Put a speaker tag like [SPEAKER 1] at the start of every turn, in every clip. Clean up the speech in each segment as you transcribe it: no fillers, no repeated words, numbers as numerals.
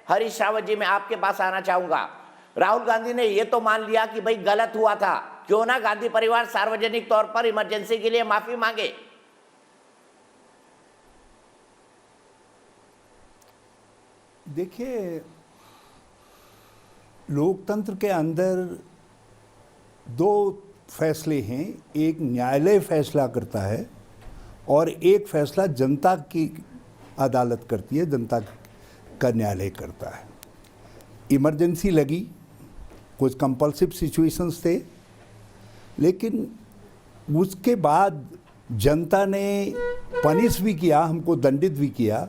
[SPEAKER 1] हरीश रावत जी, मैं आपके पास आना चाहूंगा। राहुल गांधी ने यह तो मान लिया कि भाई गलत हुआ था, क्यों ना गांधी परिवार सार्वजनिक तौर पर इमरजेंसी के लिए माफी मांगे।
[SPEAKER 2] देखिए, लोकतंत्र के अंदर दो फैसले हैं, एक न्यायालय फैसला करता है और एक फैसला जनता की अदालत करती है, जनता का न्यायालय करता है। इमरजेंसी लगी, कुछ कंपल्सिव सिचुएशंस थे, लेकिन उसके बाद जनता ने पनिश भी किया, हमको दंडित भी किया,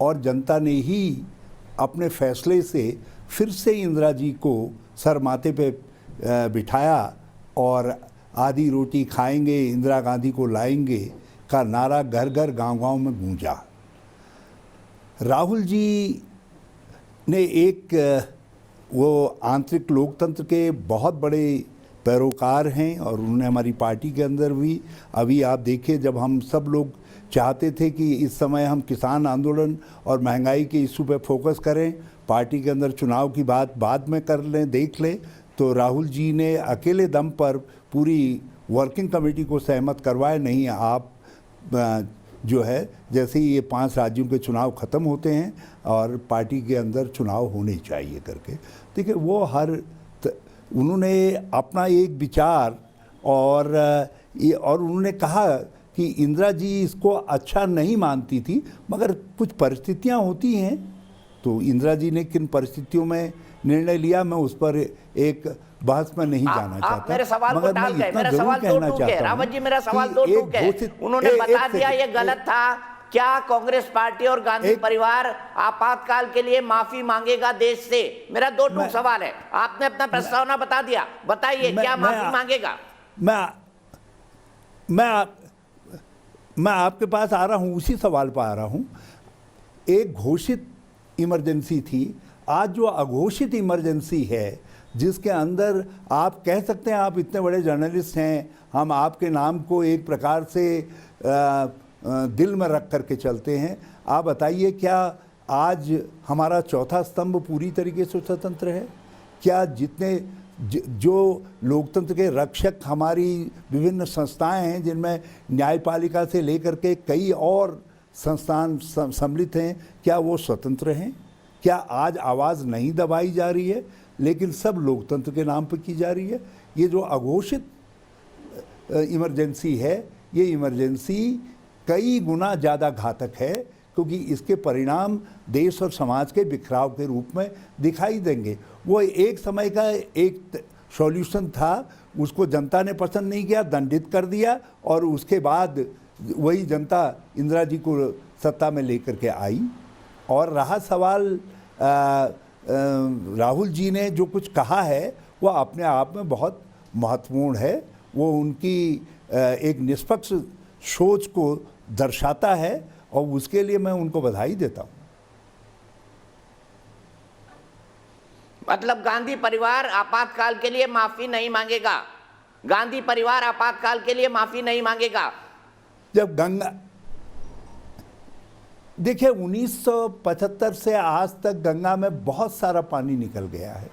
[SPEAKER 2] और जनता ने ही अपने फैसले से फिर से इंदिरा जी को सर माथे पे बिठाया और आधी रोटी खाएंगे, इंदिरा गांधी को लाएंगे का नारा घर घर गांव-गांव में गूंजा। राहुल जी ने एक वो आंतरिक लोकतंत्र के बहुत बड़े पैरोकार हैं और उन्होंने हमारी पार्टी के अंदर भी, अभी आप देखिए, जब हम सब लोग चाहते थे कि इस समय हम किसान आंदोलन और महंगाई के इशू पे फोकस करें, पार्टी के अंदर चुनाव की बात बाद में कर लें, देख लें, तो राहुल जी ने अकेले दम पर पूरी वर्किंग कमेटी को सहमत करवाए, नहीं आप जो है जैसे ही ये 5 राज्यों के चुनाव ख़त्म होते हैं और पार्टी के अंदर चुनाव होने चाहिए करके। देखिए, वो उन्होंने अपना एक विचार और उन्होंने कहा कि इंदिरा जी इसको अच्छा नहीं मानती थी, मगर कुछ परिस्थितियां होती हैं, तो इंदिरा जी ने किन परिस्थितियों में निर्णय लिया, मैं उस पर एक बहस में नहीं जाना चाहता।
[SPEAKER 1] मेरे सवाल को टाल गए, मेरा सवाल तो टूक है रावत जी, मेरा सवाल तो टूक है। उन्होंने बता दिया ये गलत था। क्या कांग्रेस पार्टी और गांधी परिवार आपातकाल के लिए माफी मांगेगा देश से? मेरा 2 टूक सवाल है, आपने अपना प्रस्तावना बता दिया, बताइए क्या माफी मांगेगा?
[SPEAKER 2] मैं आपके पास आ रहा हूं, उसी सवाल पर आ रहा हूं। एक घोषित इमरजेंसी थी, आज जो अघोषित इमरजेंसी है, जिसके अंदर आप कह सकते हैं, आप इतने बड़े जर्नलिस्ट हैं, हम आपके नाम को एक प्रकार से दिल में रख करके चलते हैं। आप बताइए, क्या आज हमारा चौथा स्तंभ पूरी तरीके से स्वतंत्र है? क्या जितने जो लोकतंत्र के रक्षक हमारी विभिन्न संस्थाएं हैं, जिनमें न्यायपालिका से लेकर के कई और संस्थान सम्मिलित हैं, क्या वो स्वतंत्र हैं? क्या आज आवाज़ नहीं दबाई जा रही है, लेकिन सब लोकतंत्र के नाम पर की जा रही है? ये जो अघोषित इमरजेंसी है, ये इमरजेंसी कई गुना ज़्यादा घातक है, क्योंकि इसके परिणाम देश और समाज के बिखराव के रूप में दिखाई देंगे। वो एक समय का एक सॉल्यूशन था, उसको जनता ने पसंद नहीं किया, दंडित कर दिया, और उसके बाद वही जनता इंदिरा जी को सत्ता में लेकर के आई। और रहा सवाल राहुल जी ने जो कुछ कहा है, वो अपने आप में बहुत महत्वपूर्ण है, वो उनकी एक निष्पक्ष सोच को दर्शाता है, और उसके लिए मैं उनको बधाई देता हूं।
[SPEAKER 1] मतलब गांधी परिवार आपातकाल के लिए माफी नहीं मांगेगा? गांधी परिवार आपातकाल के लिए माफी नहीं मांगेगा?
[SPEAKER 2] जब गंगा, देखिए 1975 से आज तक गंगा में बहुत सारा पानी निकल गया है।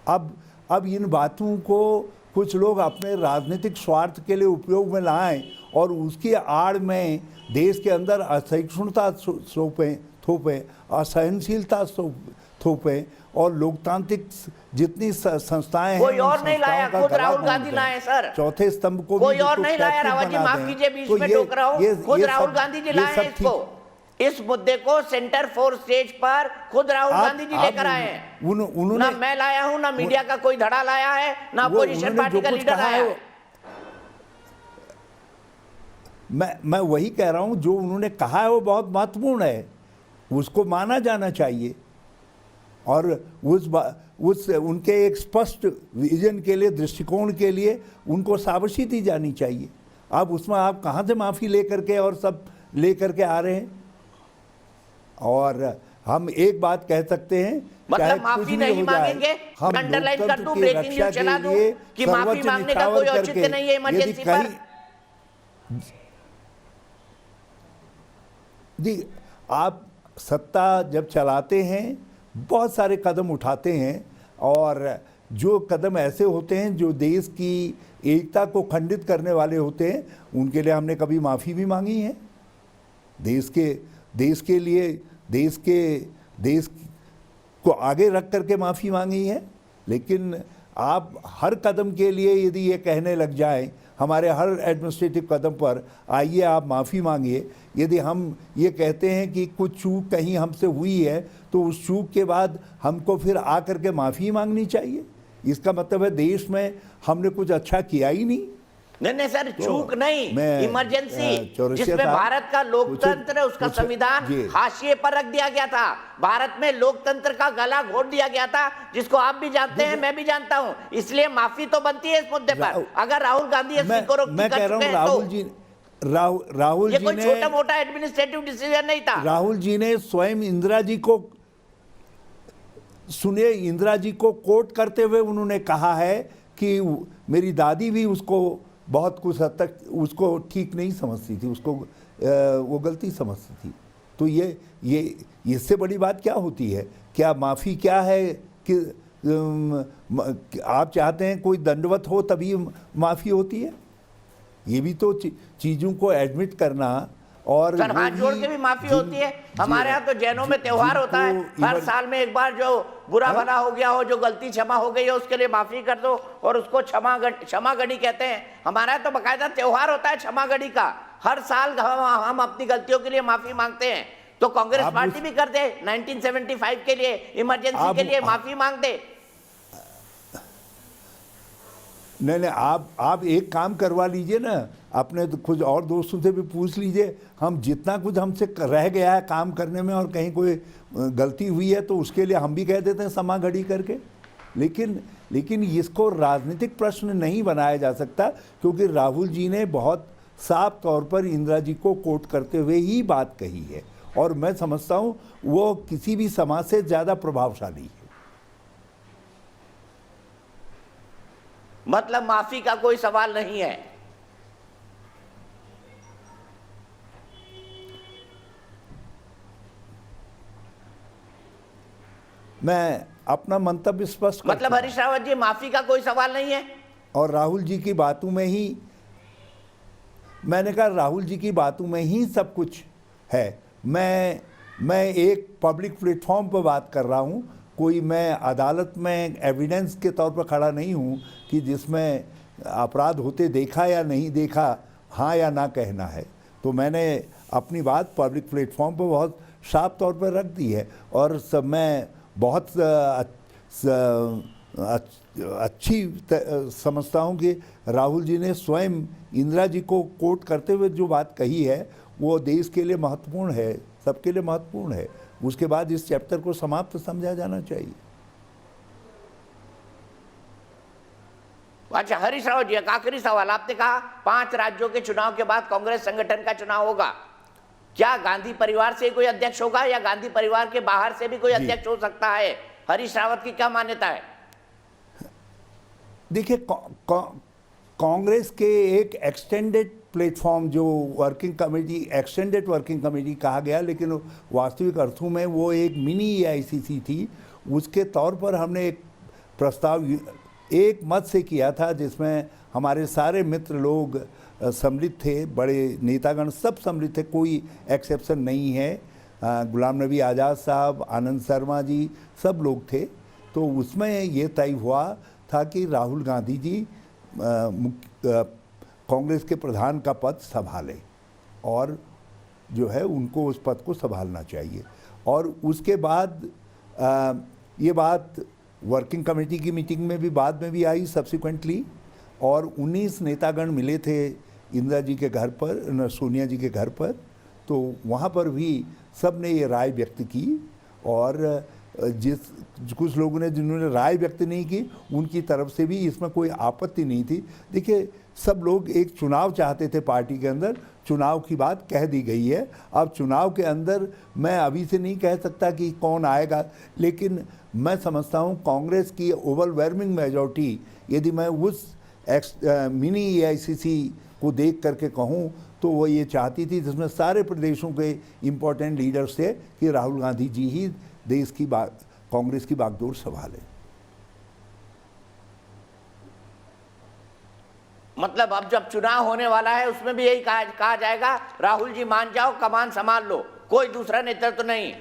[SPEAKER 2] अब इन बातों को कुछ लोग अपने राजनीतिक स्वार्थ के लिए उपयोग में लाएं और उसकी आड़ में देश के अंदर असहिष्णुता थोपें, असहनशीलता थोपें, और लोकतांत्रिक जितनी संस्थाएं हैं,
[SPEAKER 1] कोई और नहीं लाया, खुद राहुल गांधी लाए सर।
[SPEAKER 2] चौथे स्तंभ को
[SPEAKER 1] कोई और नहीं लाया। रावत जी माफ कीजिए, बीच में टोक रहा हूं, खुद राहुल गांधी जी लाए हैं इसको, इस मुद्दे को सेंटर फॉर स्टेज पर खुद राहुल गांधी जी लेकर आए हैं। उन्होंने, ना मैं लाया हूं, ना मीडिया का कोई धड़ा लाया है, ना अपोजिशन पार्टी का लीडर आया है।
[SPEAKER 2] मैं वही कह रहा हूं, जो उन्होंने कहा है वो बहुत महत्वपूर्ण है, उसको माना जाना चाहिए, और उस उनके एक स्पष्ट विजन के लिए, दृष्टिकोण के लिए उनको शाबाशी दी जानी चाहिए। अब उसमें आप कहाँ से माफ़ी लेकर के और सब लेकर के आ रहे हैं? और हम एक बात कह सकते हैं,
[SPEAKER 1] मतलब माफी नहीं मांगेंगे, हम अंडरलाइन कर दूं, ब्रेकिंग न्यूज चला दूं कि माफी मांगने का कोई औचित्य नहीं है इमरजेंसी पर।
[SPEAKER 2] जी, आप सत्ता जब चलाते हैं, बहुत सारे कदम उठाते हैं, और जो कदम ऐसे होते हैं जो देश की एकता को खंडित करने वाले होते हैं, उनके लिए हमने कभी माफ़ी भी मांगी है। देश के लिए देश को आगे रख करके माफ़ी मांगी है। लेकिन आप हर कदम के लिए यदि ये कहने लग जाएं, हमारे हर एडमिनिस्ट्रेटिव कदम पर आइए आप माफ़ी मांगिए, यदि हम ये कहते हैं कि कुछ चूक कहीं हमसे हुई है तो उस चूक के बाद हमको फिर आकर के माफ़ी मांगनी चाहिए, इसका मतलब है देश में हमने कुछ अच्छा किया ही नहीं।
[SPEAKER 1] नहीं सर, चूक नहीं, इमरजेंसी जिसमें भारत का लोकतंत्र, उसका संविधान हाशिए पर रख दिया गया था। भारत में लोकतंत्र का गला घोट दिया गया था, जिसको आप भी जानते हैं, मैं भी जानता हूं। इसलिए माफी तो बनती है इस मुद्दे पर। अगर राहुल गांधी एसपी को रोकती कर चुके हैं तो
[SPEAKER 2] राहुल
[SPEAKER 1] ये
[SPEAKER 2] जी
[SPEAKER 1] कोई
[SPEAKER 2] ने
[SPEAKER 1] छोटा मोटा एडमिनिस्ट्रेटिव डिसीजन नहीं था।
[SPEAKER 2] राहुल जी ने स्वयं इंदिरा जी को, सुनिए, इंदिरा जी को कोट करते हुए उन्होंने कहा है कि मेरी दादी भी उसको बहुत कुछ हद तक उसको ठीक नहीं समझती थी, उसको वो गलती समझती थी। तो ये इससे बड़ी बात क्या होती है? क्या माफ़ी क्या है कि आप चाहते हैं कोई दंडवत हो तभी माफ़ी होती है? ये भी तो चीज़ों को एडमिट करना। और
[SPEAKER 1] सर हाथ जोड़ के भी माफी होती है। हमारे यहाँ तो जैनों में त्योहार होता है, हर साल में एक बार जो बुरा भला हो गया हो, जो गलती क्षमा हो गई है, उसके लिए माफी कर दो और उसको क्षमा घड़ी कहते हैं। हमारा यहाँ तो बाकायदा त्योहार होता है क्षमा घड़ी का। हर साल हम अपनी गलतियों के लिए माफी मांगते हैं। तो कांग्रेस पार्टी भी कर दे 1975 के लिए, इमरजेंसी के लिए माफी मांग दे।
[SPEAKER 2] नहीं, आप एक काम करवा लीजिए ना, अपने तो कुछ और दोस्तों से भी पूछ लीजिए। हम जितना कुछ हमसे रह गया है काम करने में और कहीं कोई गलती हुई है तो उसके लिए हम भी कह देते हैं क्षमा घड़ी करके। लेकिन इसको राजनीतिक प्रश्न नहीं बनाया जा सकता, क्योंकि राहुल जी ने बहुत साफ तौर पर इंदिरा जी को कोट करते हुए ही बात कही है, और मैं समझता हूँ वो किसी भी समाज से ज़्यादा प्रभावशाली है।
[SPEAKER 1] मतलब माफी का कोई सवाल नहीं है।
[SPEAKER 2] मैं अपना मंतव्य स्पष्ट
[SPEAKER 1] मतलब हरीश रावत जी, माफी का कोई सवाल नहीं है।
[SPEAKER 2] और राहुल जी की बातों में ही मैंने कहा, राहुल जी की बातों में ही सब कुछ है। मैं एक पब्लिक प्लेटफॉर्म पर बात कर रहा हूँ, कोई मैं अदालत में एविडेंस के तौर पर खड़ा नहीं हूँ कि जिसमें अपराध होते देखा या नहीं देखा, हाँ या ना कहना है। तो मैंने अपनी बात पब्लिक प्लेटफॉर्म पर बहुत साफ तौर पर रख दी है, और सब मैं बहुत अच्छी समझता हूँ कि राहुल जी ने स्वयं इंदिरा जी को कोट करते हुए जो बात कही है वो देश के लिए महत्वपूर्ण है, सबके लिए महत्वपूर्ण है। उसके बाद इस चैप्टर को समाप्त समझा जाना चाहिए।
[SPEAKER 1] अच्छा हरीश रावत जी, एक आखिरी सवाल। आपने कहा 5 राज्यों के चुनाव के बाद कांग्रेस संगठन का चुनाव होगा। क्या गांधी परिवार से कोई अध्यक्ष होगा या गांधी परिवार के बाहर से भी कोई अध्यक्ष हो सकता है? हरीश रावत की क्या मान्यता है?
[SPEAKER 2] देखिए, कांग्रेस के एक एक्सटेंडेड प्लेटफॉर्म जो एक्सटेंडेड वर्किंग कमेटी कहा गया, लेकिन वास्तविक अर्थों में वो एक मिनी AICC थी। उसके तौर पर हमने एक प्रस्ताव एक मत से किया था, जिसमें हमारे सारे मित्र लोग सम्मिलित थे, बड़े नेतागण सब सम्मिलित थे, कोई एक्सेप्शन नहीं है। गुलाम नबी आज़ाद साहब, आनंद शर्मा जी, सब लोग थे। तो उसमें ये तय हुआ था कि राहुल गांधी जी कांग्रेस के प्रधान का पद संभालें, और जो है उनको उस पद को संभालना चाहिए। और उसके बाद ये बात वर्किंग कमेटी की मीटिंग में भी बाद में भी आई सब्सिक्वेंटली, और 19 नेतागण मिले थे इंदिरा जी के घर पर, सोनिया जी के घर पर। तो वहाँ पर भी सब ने ये राय व्यक्त की, और कुछ लोगों ने जिन्होंने राय व्यक्त नहीं की उनकी तरफ से भी इसमें कोई आपत्ति नहीं थी। देखिए, सब लोग एक चुनाव चाहते थे पार्टी के अंदर, चुनाव की बात कह दी गई है। अब चुनाव के अंदर मैं अभी से नहीं कह सकता कि कौन आएगा, लेकिन मैं समझता हूँ कांग्रेस की ओवरवेलमिंग मेजॉरिटी, यदि मैं उस मिनी AICC को देख करके कहूँ, तो वो ये चाहती थी, जिसमें सारे प्रदेशों के इम्पोर्टेंट लीडर्स थे, कि राहुल गांधी जी ही देश की कांग्रेस की बागडोर संभाले।
[SPEAKER 1] मतलब अब जब चुनाव होने वाला है उसमें भी यही कहा जाएगा, राहुल जी मान जाओ, कमान संभाल लो, कोई दूसरा नेतृत्व तो नहीं।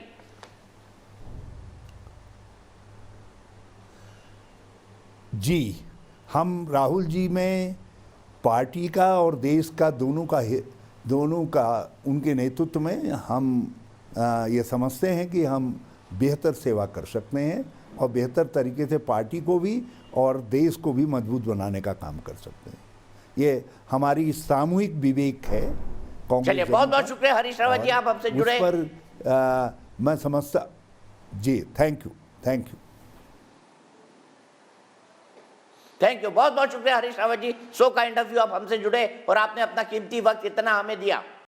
[SPEAKER 2] जी, हम राहुल जी में पार्टी का और देश का दोनों का उनके नेतृत्व में हम ये समझते हैं कि हम बेहतर सेवा कर सकते हैं और बेहतर तरीके से पार्टी को भी और देश को भी मजबूत बनाने का काम कर सकते हैं। ये हमारी सामूहिक विवेक है।
[SPEAKER 1] चलिए, बहुत बहुत शुक्रिया हरीश रावत जी, आप हमसे जुड़े।
[SPEAKER 2] उस पर मैं समझता जी, थैंक यू।
[SPEAKER 1] थैंक यू, बहुत बहुत शुक्रिया हरीश रावत जी। शो का इंटरव्यू आप हमसे जुड़े और आपने अपना कीमती वक्त इतना हमें दिया।